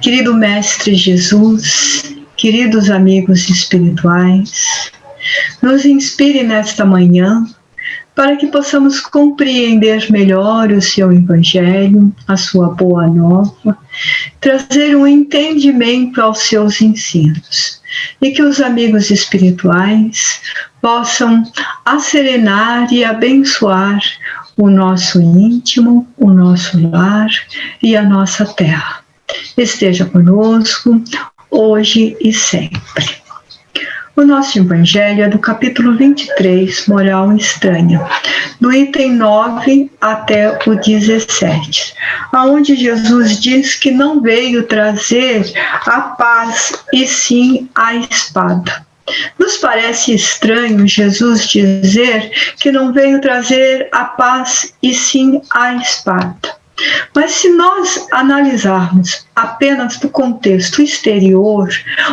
Querido Mestre Jesus, queridos amigos espirituais, nos inspire nesta manhã para que possamos compreender melhor o seu Evangelho, a sua boa nova, trazer um entendimento aos seus ensinos e que os amigos espirituais possam acerenar e abençoar o nosso íntimo, o nosso lar e a nossa terra. Esteja conosco hoje e sempre. O nosso Evangelho é do capítulo 23, Moral Estranha, do item 9 até o 17, onde Jesus diz que não veio trazer a paz e sim a espada. Nos parece estranho Jesus dizer que não veio trazer a paz e sim a espada. Mas se nós analisarmos apenas do contexto exterior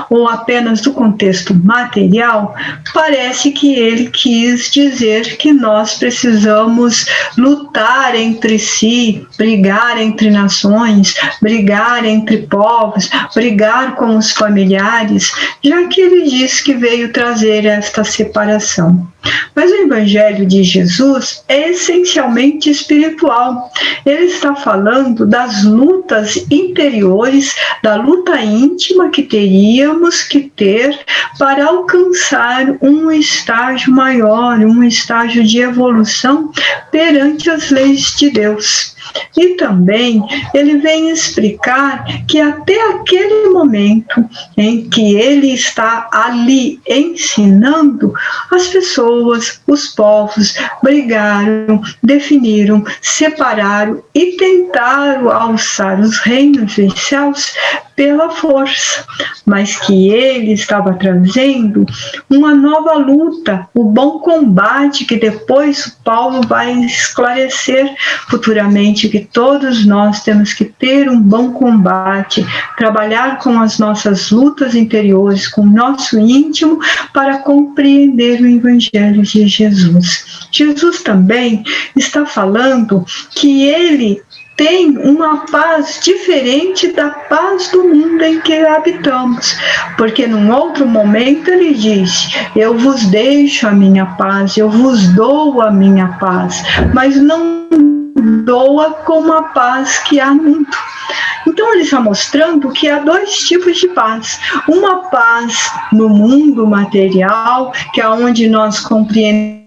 ou apenas do contexto material, parece que ele quis dizer que nós precisamos lutar entre si, brigar entre nações, brigar entre povos, brigar com os familiares, já que ele diz que veio trazer esta separação. Mas o Evangelho de Jesus é essencialmente espiritual. Ele está falando das lutas interiores, da luta íntima que teríamos que ter para alcançar um estágio maior, um estágio de evolução perante as leis de Deus. E também ele vem explicar que até aquele momento em que ele está ali ensinando, as pessoas, os povos brigaram, definiram, separaram e tentaram alçar os reinos dos céus pela força, mas que ele estava trazendo uma nova luta, o bom combate, que depois Paulo vai esclarecer futuramente que todos nós temos que ter um bom combate, trabalhar com as nossas lutas interiores, com o nosso íntimo, para compreender o Evangelho de Jesus. Jesus também está falando que ele tem uma paz diferente da paz do mundo em que habitamos, porque num outro momento ele diz: eu vos deixo a minha paz, eu vos dou a minha paz, mas não doa como a paz que há no mundo. Então ele está mostrando que há dois tipos de paz. Uma paz no mundo material, que é onde nós compreendemos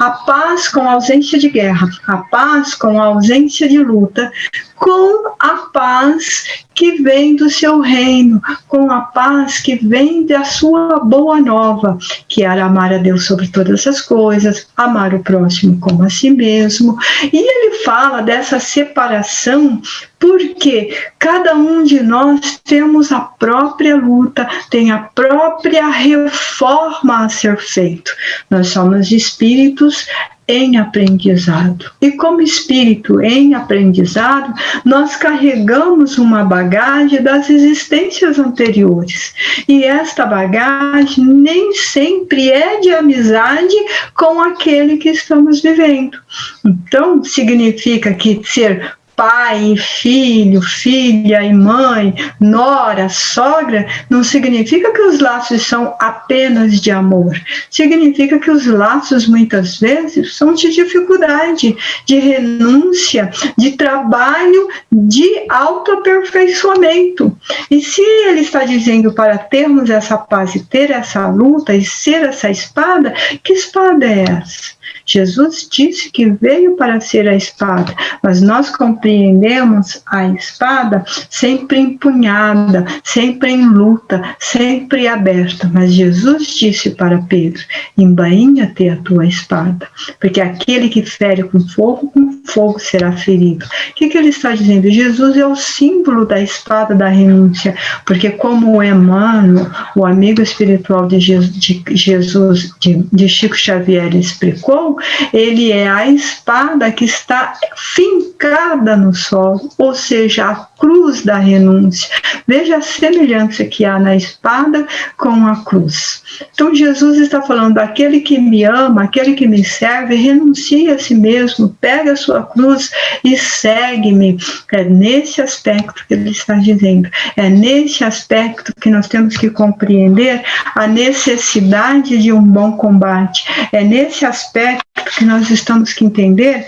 a paz com a ausência de guerra, a paz com a ausência de luta, com a paz que vem do seu reino, com a paz que vem da sua boa nova, que era amar a Deus sobre todas as coisas, amar o próximo como a si mesmo. E ele fala dessa separação porque cada um de nós temos a própria luta, tem a própria reforma a ser feita. Nós somos espíritos em aprendizado. E como espírito em aprendizado, nós carregamos uma bagagem das existências anteriores. E esta bagagem nem sempre é de amizade com aquele que estamos vivendo. Então, significa que ser pai e filho, filha e mãe, nora, sogra, não significa que os laços são apenas de amor. Significa que os laços, muitas vezes, são de dificuldade, de renúncia, de trabalho, de autoaperfeiçoamento. E se ele está dizendo para termos essa paz e ter essa luta e ser essa espada, que espada é essa? Jesus disse que veio para ser a espada, mas nós compreendemos a espada sempre empunhada, sempre em luta, sempre aberta. Mas Jesus disse para Pedro: embainha-te a tua espada, porque aquele que fere com fogo será ferido. O que ele está dizendo? Jesus é o símbolo da espada da renúncia, porque como o Emmanuel, o amigo espiritual de Jesus, de Chico Xavier, explicou, ele é a espada que está fincada no solo, ou seja, a cruz da renúncia. Veja a semelhança que há na espada com a cruz. Então Jesus está falando, aquele que me ama, aquele que me serve, renuncia a si mesmo, pega a sua cruz e segue-me. É nesse aspecto que ele está dizendo, é nesse aspecto que nós temos que compreender a necessidade de um bom combate, é nesse aspecto que nós estamos que entender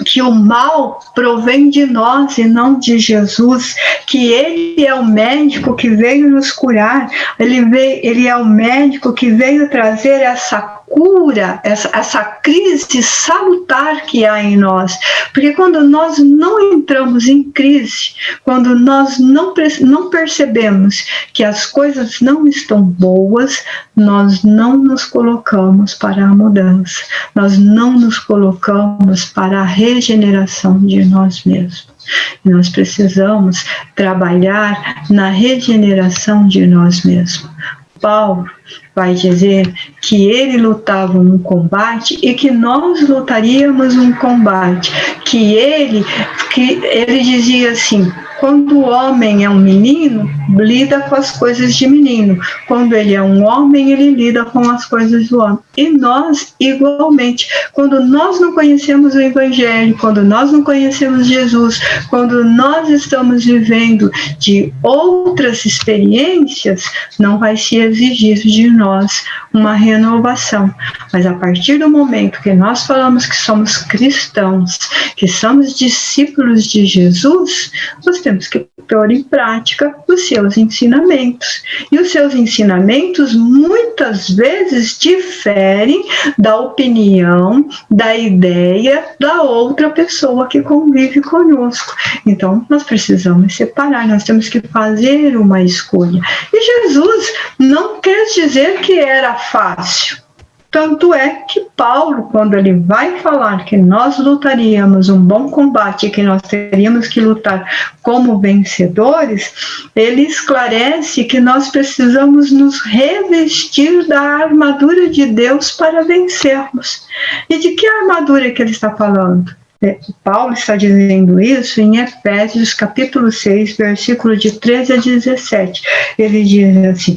que o mal provém de nós e não de Jesus, que ele é o médico que veio nos curar, ele é o médico que veio trazer essa cura, essa crise salutar que há em nós. Porque quando nós não entramos em crise, quando nós não percebemos que as coisas não estão boas, nós não nos colocamos para a mudança, nós não nos colocamos para a regeneração de nós mesmos. E nós precisamos trabalhar na regeneração de nós mesmos. Paulo vai dizer que ele lutava um combate e que nós lutaríamos um combate, que ele dizia assim, quando o homem é um menino, lida com as coisas de menino. Quando ele é um homem, ele lida com as coisas do homem. E nós, igualmente, quando nós não conhecemos o Evangelho, quando nós não conhecemos Jesus, quando nós estamos vivendo de outras experiências, não vai se exigir de nós uma renovação. Mas a partir do momento que nós falamos que somos cristãos, que somos discípulos de Jesus, nós temos que pôr em prática os seus ensinamentos. E os seus ensinamentos muitas vezes diferem da opinião, da ideia da outra pessoa que convive conosco. Então, nós precisamos separar, nós temos que fazer uma escolha. E Jesus não quer dizer que era fácil. Tanto é que Paulo, quando ele vai falar que nós lutaríamos um bom combate, que nós teríamos que lutar como vencedores, ele esclarece que nós precisamos nos revestir da armadura de Deus para vencermos. E de que armadura que ele está falando? Paulo está dizendo isso em Efésios capítulo 6, versículo de 13 a 17. Ele diz assim,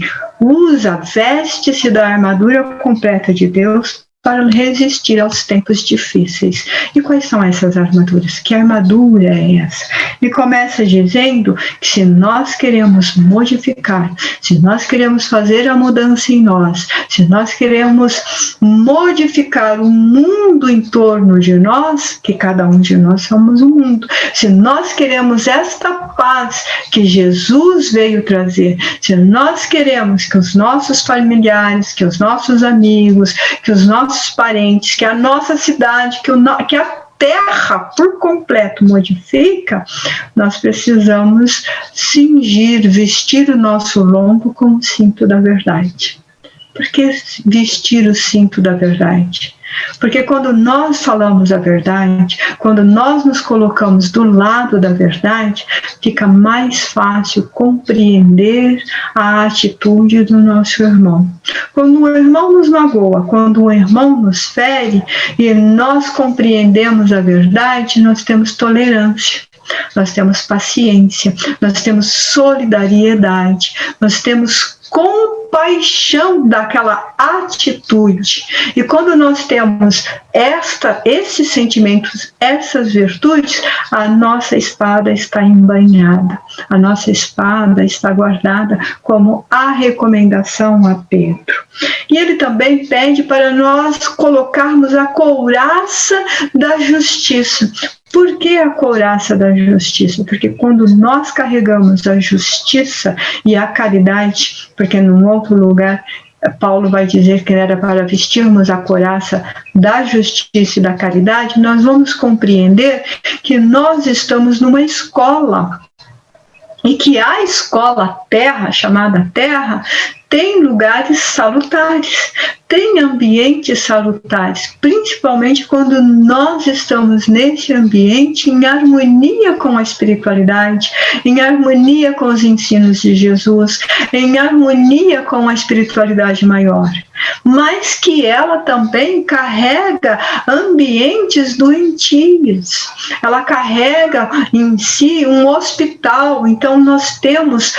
veste-se da armadura completa de Deus para resistir aos tempos difíceis. E quais são essas armaduras? Que armadura é essa? Ele começa dizendo que se nós queremos modificar, se nós queremos fazer a mudança em nós, se nós queremos modificar o mundo em torno de nós, que cada um de nós somos um mundo, se nós queremos esta paz que Jesus veio trazer, se nós queremos que os nossos familiares, que os nossos amigos, que os nossos parentes, que a nossa cidade, que a terra por completo modifica, nós precisamos cingir, vestir o nosso lombo com o cinto da verdade. Por que vestir o cinto da verdade? Porque quando nós falamos a verdade, quando nós nos colocamos do lado da verdade, fica mais fácil compreender a atitude do nosso irmão. Quando o irmão nos magoa, quando o irmão nos fere e nós compreendemos a verdade, nós temos tolerância. Nós temos paciência, nós temos solidariedade, nós temos compaixão daquela atitude. E quando nós temos esses sentimentos, essas virtudes, a nossa espada está embainhada, a nossa espada está guardada como a recomendação a Pedro. E ele também pede para nós colocarmos a couraça da justiça. Por que a couraça da justiça? Porque quando nós carregamos a justiça e a caridade, porque num outro lugar Paulo vai dizer que era para vestirmos a couraça da justiça e da caridade, nós vamos compreender que nós estamos numa escola. E que a escola Terra, chamada Terra, tem lugares salutares, tem ambientes salutares, principalmente quando nós estamos nesse ambiente em harmonia com a espiritualidade, em harmonia com os ensinos de Jesus, em harmonia com a espiritualidade maior. Mas que ela também carrega ambientes doentios, ela carrega em si um hospital. Então nós temos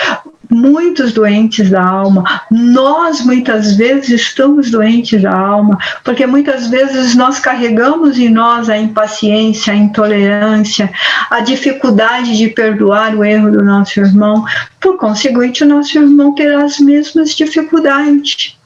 muitos doentes da alma. Nós muitas vezes estamos doentes da alma, porque muitas vezes nós carregamos em nós a impaciência, a intolerância, a dificuldade de perdoar o erro do nosso irmão. Por conseguinte, o nosso irmão terá as mesmas dificuldades.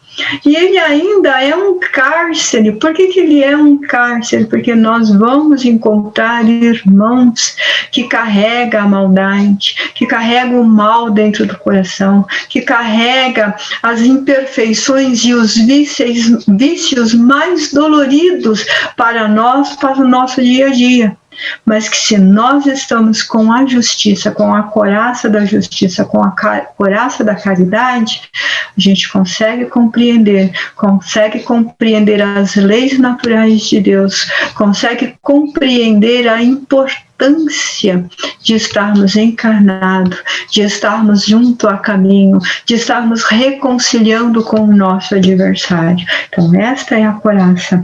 E ele ainda é um cárcere. Por que ele é um cárcere? Porque nós vamos encontrar irmãos que carregam a maldade, que carregam o mal dentro do coração, que carregam as imperfeições e os vícios mais doloridos para nós, para o nosso dia a dia. Mas que se nós estamos com a justiça, com a couraça da justiça, com a couraça da caridade, a gente consegue compreender as leis naturais de Deus, consegue compreender a importância de estarmos encarnados, de estarmos junto a caminho, de estarmos reconciliando com o nosso adversário. Então esta é a couraça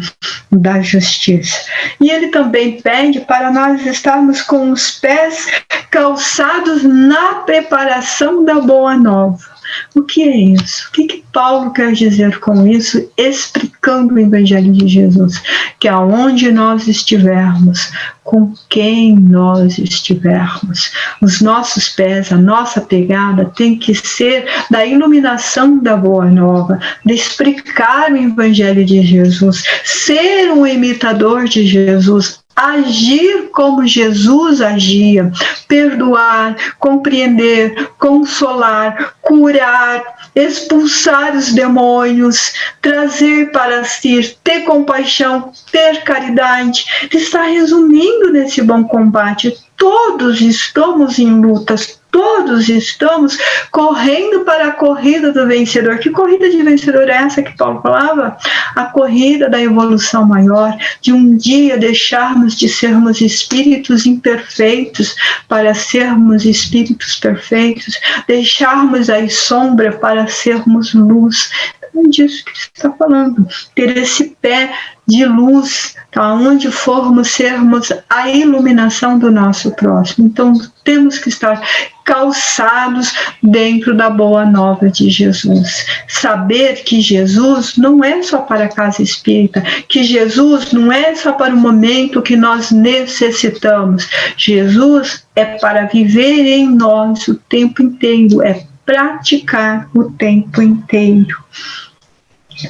da justiça. E ele também pede para nós estarmos com os pés calçados na preparação da boa nova. O que é isso? O que Paulo quer dizer com isso, explicando o Evangelho de Jesus? Que aonde nós estivermos, com quem nós estivermos, os nossos pés, a nossa pegada tem que ser da iluminação da Boa Nova, de explicar o Evangelho de Jesus, ser um imitador de Jesus, agir como Jesus agia, perdoar, compreender, consolar, curar, expulsar os demônios, trazer para si, ter compaixão, ter caridade. Está resumindo nesse bom combate. Todos estamos em lutas, todos estamos correndo para a corrida do vencedor. Que corrida de vencedor é essa que Paulo falava? A corrida da evolução maior, de um dia deixarmos de sermos espíritos imperfeitos para sermos espíritos perfeitos, deixarmos a sombra para sermos luz. É disso que está falando, ter esse pé de luz, aonde formos sermos a iluminação do nosso próximo. Então temos que estar calçados dentro da boa nova de Jesus. Saber que Jesus não é só para a casa espírita, que Jesus não é só para o momento que nós necessitamos. Jesus é para viver em nós o tempo inteiro, é praticar o tempo inteiro.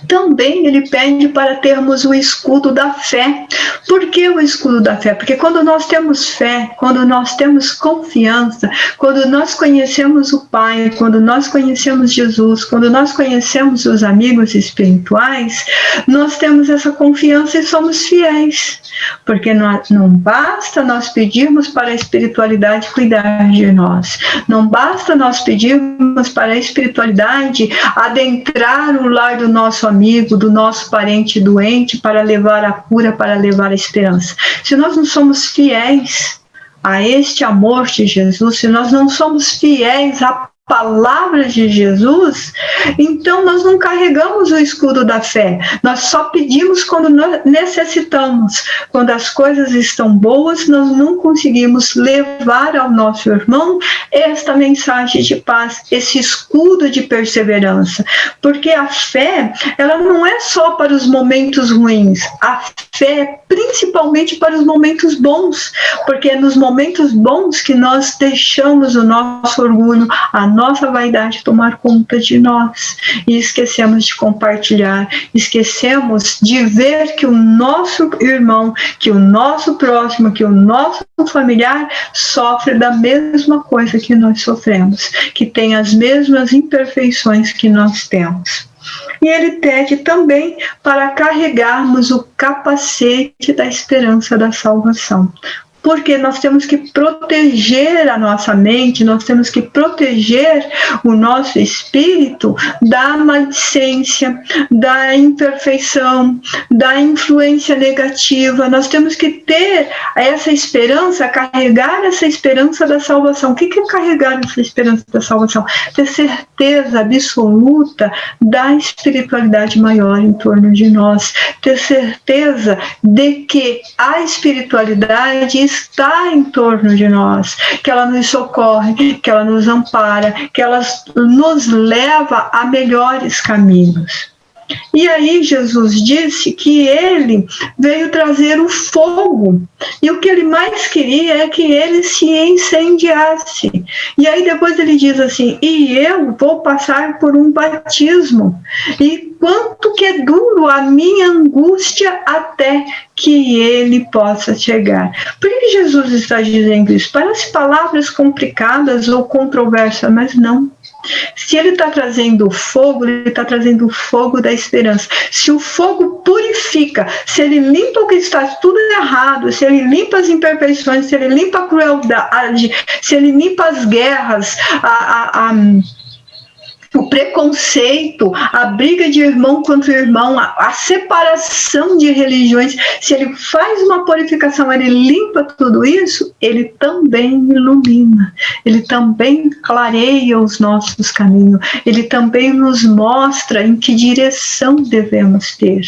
Também ele pede para termos o escudo da fé. Por que o escudo da fé? Porque quando nós temos fé, quando nós temos confiança, quando nós conhecemos o Pai, quando nós conhecemos Jesus, quando nós conhecemos os amigos espirituais, nós temos essa confiança e somos fiéis. Porque não basta nós pedirmos para a espiritualidade cuidar de nós. Não basta nós pedirmos para a espiritualidade adentrar o lar do nosso amigo, do nosso parente doente, para levar a cura, para levar a esperança. Se nós não somos fiéis a este amor de Jesus, se nós não somos fiéis à palavra de Jesus, então nós não carregamos o escudo da fé. Nós só pedimos quando necessitamos. Quando as coisas estão boas, nós não conseguimos levar ao nosso irmão esta mensagem de paz, esse escudo de perseverança. Porque a fé, ela não é só para os momentos ruins. A fé é principalmente para os momentos bons. Porque é nos momentos bons que nós deixamos o nosso orgulho, a nossa vaidade tomar conta de nós e esquecemos de compartilhar, esquecemos de ver que o nosso irmão, que o nosso próximo, que o nosso familiar sofre da mesma coisa que nós sofremos, que tem as mesmas imperfeições que nós temos. E ele pede também para carregarmos o capacete da esperança da salvação. Porque nós temos que proteger a nossa mente, nós temos que proteger o nosso espírito da maledicência, da imperfeição, da influência negativa. Nós temos que ter essa esperança, carregar essa esperança da salvação. O que é carregar essa esperança da salvação? Ter certeza absoluta da espiritualidade maior em torno de nós. Ter certeza de que a espiritualidade está em torno de nós, que ela nos socorre, que ela nos ampara, que ela nos leva a melhores caminhos. E aí Jesus disse que ele veio trazer o fogo, e o que ele mais queria é que ele se incendiasse. E aí depois ele diz assim, e eu vou passar por um batismo, e quanto que é duro a minha angústia até que ele possa chegar. Por que Jesus está dizendo isso? Parece palavras complicadas ou controversas, mas não. Se ele está trazendo o fogo, ele está trazendo o fogo da esperança. Se o fogo purifica, se ele limpa o que está tudo errado, se ele limpa as imperfeições, se ele limpa a crueldade, se ele limpa as guerras, o preconceito, a briga de irmão contra irmão, a separação de religiões, se ele faz uma purificação, ele limpa tudo isso, ele também ilumina, ele também clareia os nossos caminhos, ele também nos mostra em que direção devemos ter.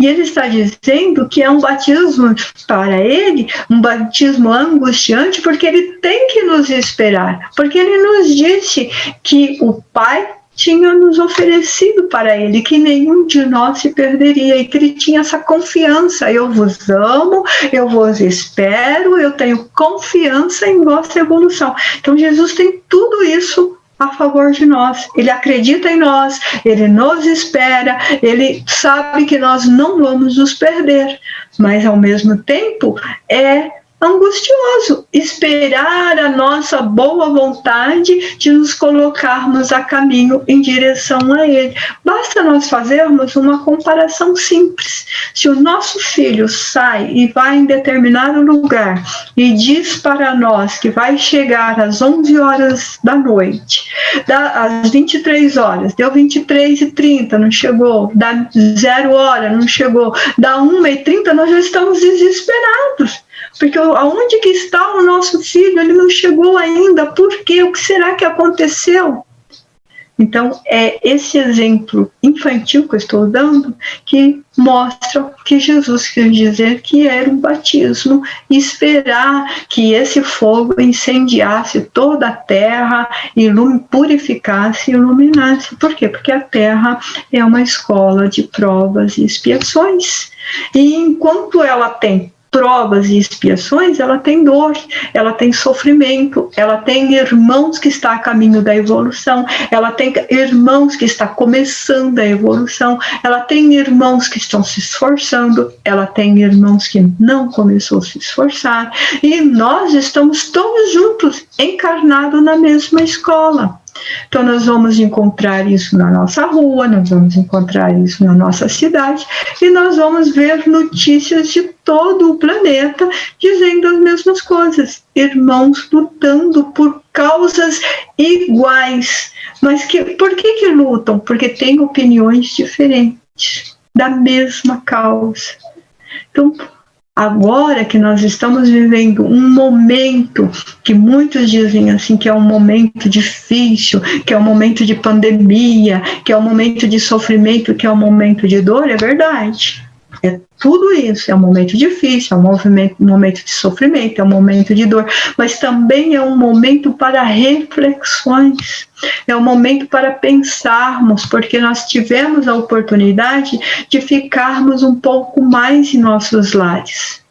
E ele está dizendo que é um batismo para ele, um batismo angustiante, porque ele tem que nos esperar, porque ele nos disse que o Pai tinha nos oferecido para ele, que nenhum de nós se perderia, e que ele tinha essa confiança, eu vos amo, eu vos espero, eu tenho confiança em vossa evolução. Então Jesus tem tudo isso a favor de nós, ele acredita em nós, ele nos espera, ele sabe que nós não vamos nos perder, mas ao mesmo tempo é angustioso esperar a nossa boa vontade de nos colocarmos a caminho em direção a Ele. Basta nós fazermos uma comparação simples. Se o nosso filho sai e vai em determinado lugar e diz para nós que vai chegar às 11 horas da noite, às 23 horas, deu 23h30, não chegou, dá 0 hora, não chegou, dá 1h30, nós já estamos desesperados. Porque aonde que está o nosso filho? Ele não chegou ainda. Por quê? O que será que aconteceu? Então, é esse exemplo infantil que eu estou dando que mostra que Jesus quis dizer que era um batismo, e esperar que esse fogo incendiasse toda a terra, purificasse e iluminasse. Por quê? Porque a terra é uma escola de provas e expiações. E enquanto ela tem provas e expiações, ela tem dor, ela tem sofrimento, ela tem irmãos que estão a caminho da evolução, ela tem irmãos que estão começando a evolução, ela tem irmãos que estão se esforçando, ela tem irmãos que não começou a se esforçar, e nós estamos todos juntos, encarnados na mesma escola. Então nós vamos encontrar isso na nossa rua, nós vamos encontrar isso na nossa cidade, e nós vamos ver notícias de todo o planeta dizendo as mesmas coisas. Irmãos lutando por causas iguais. Mas por que lutam? Porque têm opiniões diferentes da mesma causa. Então, agora que nós estamos vivendo um momento que muitos dizem assim que é um momento difícil, que é um momento de pandemia, que é um momento de sofrimento, que é um momento de dor, é verdade. É tudo isso, é um momento difícil, é um momento de sofrimento, é um momento de dor, mas também é um momento para reflexões, é um momento para pensarmos, porque nós tivemos a oportunidade de ficarmos um pouco mais em nossos lares.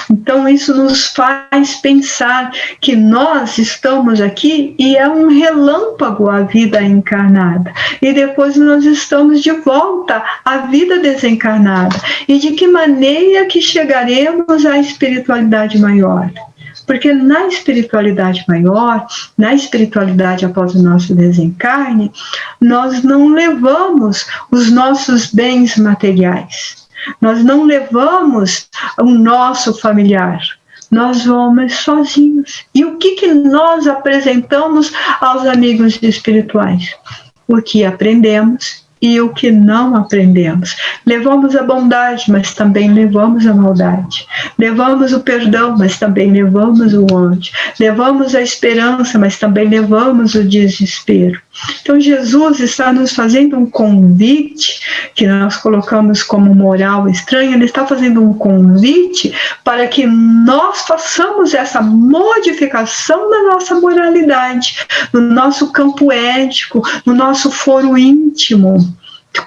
Então isso nos faz pensar que nós estamos aqui e é um relâmpago a vida encarnada, e depois nós estamos de volta à vida desencarnada, e de que maneira que chegaremos à espiritualidade maior. Porque na espiritualidade maior, na espiritualidade após o nosso desencarne, nós não levamos os nossos bens materiais, nós não levamos o nosso familiar, nós vamos sozinhos. E o que nós apresentamos aos amigos espirituais? O que aprendemos e o que não aprendemos. Levamos a bondade, mas também levamos a maldade. Levamos o perdão, mas também levamos o ódio. Levamos a esperança, mas também levamos o desespero. Então Jesus está nos fazendo um convite, que nós colocamos como moral estranha. Ele está fazendo um convite para que nós façamos essa modificação da nossa moralidade, no nosso campo ético, no nosso foro íntimo.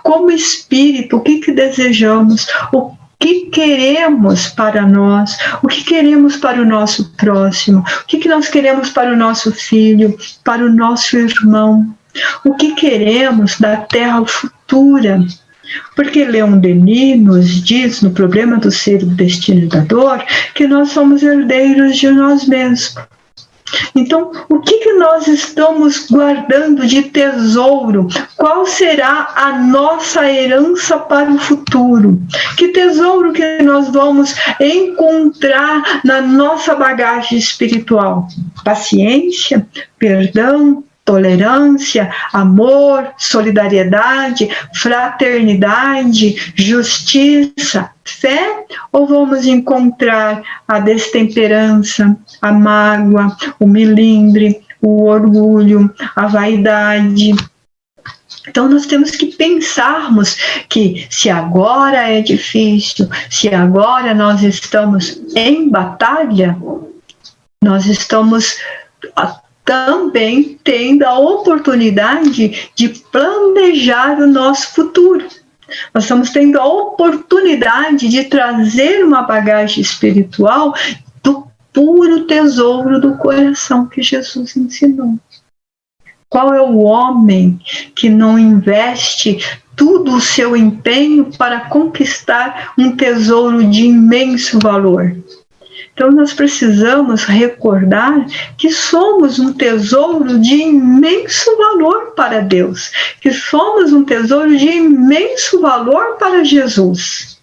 Como espírito, o que desejamos, o que queremos para nós, o que queremos para o nosso próximo, o que nós queremos para o nosso filho, para o nosso irmão, o que queremos da terra futura. Porque Leon Denis nos diz, no Problema do Ser, do Destino e da Dor, que nós somos herdeiros de nós mesmos. Então, o que nós estamos guardando de tesouro? Qual será a nossa herança para o futuro? Que tesouro que nós vamos encontrar na nossa bagagem espiritual? Paciência, perdão, tolerância, amor, solidariedade, fraternidade, justiça, fé? Ou vamos encontrar a destemperança, a mágoa, o melindre, o orgulho, a vaidade? Então nós temos que pensarmos que se agora é difícil, se agora nós estamos em batalha, nós estamos também tendo a oportunidade de planejar o nosso futuro. Nós estamos tendo a oportunidade de trazer uma bagagem espiritual do puro tesouro do coração que Jesus ensinou. Qual é o homem que não investe todo o seu empenho para conquistar um tesouro de imenso valor? Então nós precisamos recordar que somos um tesouro de imenso valor para Deus, que somos um tesouro de imenso valor para Jesus.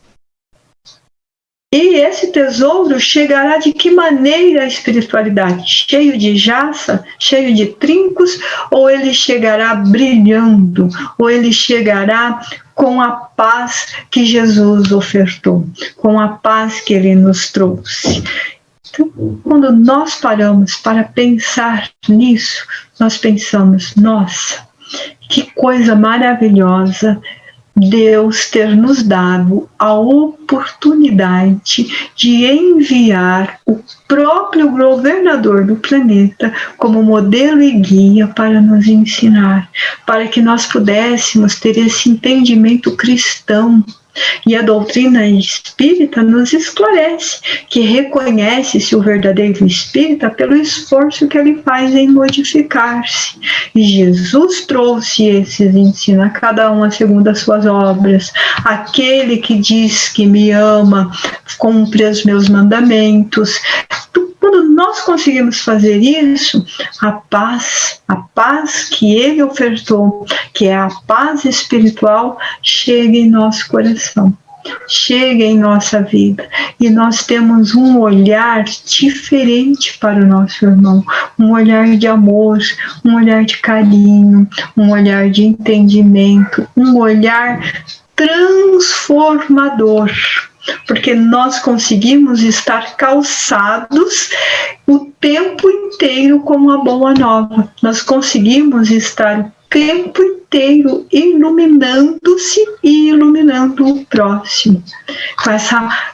E esse tesouro chegará de que maneira à espiritualidade? Cheio de jaça, cheio de trincos, ou ele chegará brilhando, ou ele chegará com a paz que Jesus ofertou, com a paz que ele nos trouxe. Então, quando nós paramos para pensar nisso, nós pensamos, nossa, que coisa maravilhosa Deus ter nos dado a oportunidade de enviar o próprio governador do planeta como modelo e guia para nos ensinar, para que nós pudéssemos ter esse entendimento cristão. E a doutrina espírita nos esclarece que reconhece-se o verdadeiro espírita pelo esforço que ele faz em modificar-se. E Jesus trouxe esses ensinos a cada um segundo as suas obras. Aquele que diz que me ama, cumpre os meus mandamentos. Quando nós conseguimos fazer isso, a paz que ele ofertou, que é a paz espiritual, chega em nosso coração, chega em nossa vida. E nós temos um olhar diferente para o nosso irmão, um olhar de amor, um olhar de carinho, um olhar de entendimento, um olhar transformador. Porque nós conseguimos estar calçados o tempo inteiro com a boa nova. Nós conseguimos estar o tempo inteiro iluminando-se e iluminando o próximo.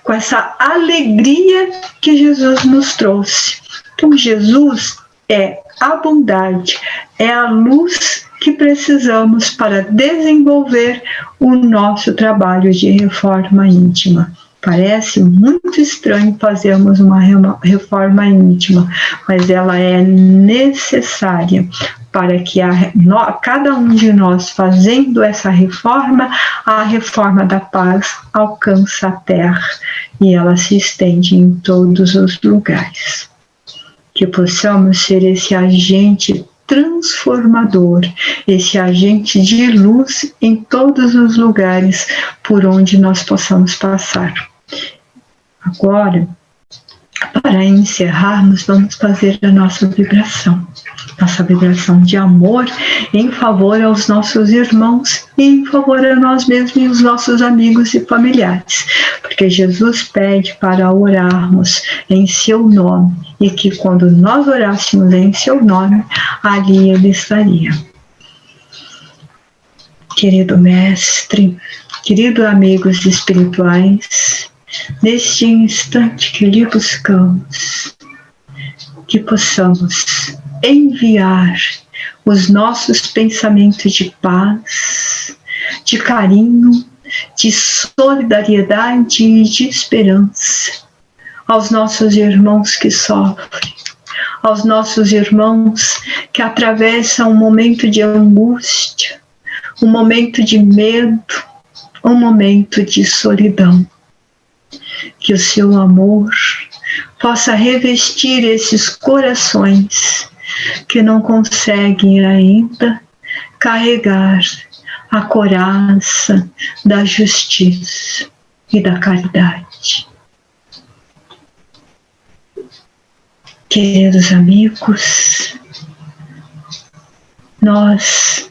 Com essa alegria que Jesus nos trouxe. Então Jesus é a bondade, é a luz que precisamos para desenvolver o nosso trabalho de reforma íntima. Parece muito estranho fazermos uma reforma íntima, mas ela é necessária para que cada um de nós fazendo essa reforma, a reforma da paz alcança a terra e ela se estende em todos os lugares. Que possamos ser esse agente transformador, esse agente de luz em todos os lugares por onde nós possamos passar. Agora, Para encerrarmos, vamos fazer a nossa vibração de amor em favor aos nossos irmãos e em favor a nós mesmos e os nossos amigos e familiares, porque Jesus pede para orarmos em seu nome e que quando nós orássemos em seu nome, ali ele estaria. Querido Mestre, queridos amigos espirituais, neste instante que lhe buscamos, que possamos enviar os nossos pensamentos de paz, de carinho, de solidariedade e de esperança aos nossos irmãos que sofrem, aos nossos irmãos que atravessam um momento de angústia, um momento de medo, um momento de solidão. Que o seu amor possa revestir esses corações que não conseguem ainda carregar a coraça da justiça e da caridade. Queridos amigos, nós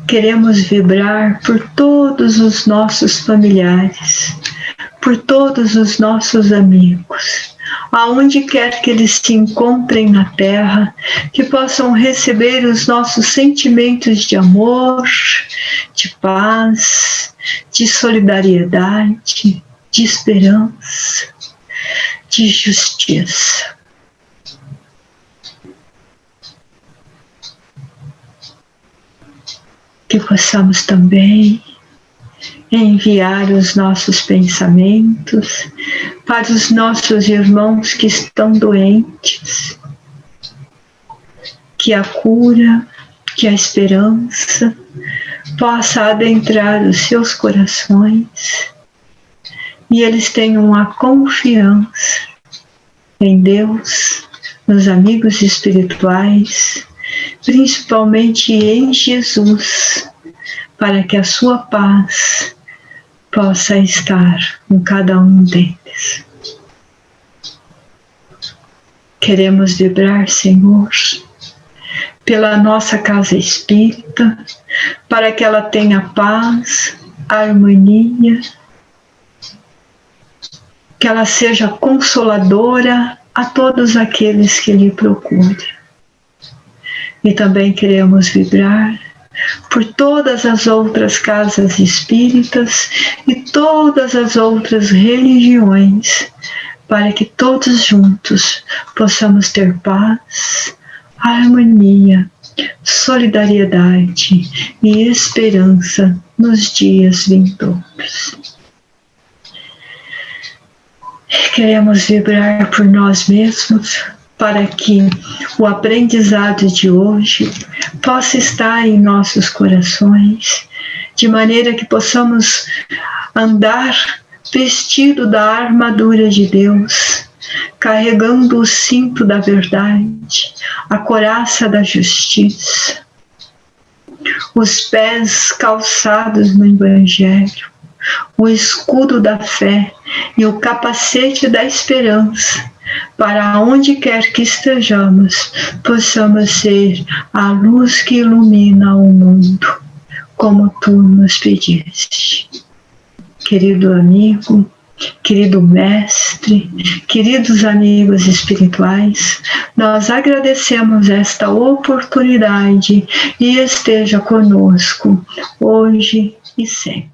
queremos vibrar por todos os nossos familiares, por todos os nossos amigos, aonde quer que eles se encontrem na Terra, que possam receber os nossos sentimentos de amor, de paz, de solidariedade, de esperança, de justiça. Que possamos também enviar os nossos pensamentos para os nossos irmãos que estão doentes, que a cura, que a esperança possa adentrar os seus corações e eles tenham a confiança em Deus, nos amigos espirituais, principalmente em Jesus, para que a sua paz possa estar com cada um deles. Queremos vibrar, Senhor, pela nossa casa espírita, para que ela tenha paz, harmonia, que ela seja consoladora a todos aqueles que lhe procuram. E também queremos vibrar por todas as outras casas espíritas e todas as outras religiões, para que todos juntos possamos ter paz, harmonia, solidariedade e esperança nos dias vindouros. Queremos vibrar por nós mesmos, para que o aprendizado de hoje possa estar em nossos corações, de maneira que possamos andar vestido da armadura de Deus, carregando o cinto da verdade, a couraça da justiça, os pés calçados no Evangelho, o escudo da fé e o capacete da esperança, para onde quer que estejamos, possamos ser a luz que ilumina o mundo, como tu nos pediste. Querido amigo, querido mestre, queridos amigos espirituais, nós agradecemos esta oportunidade e esteja conosco hoje e sempre.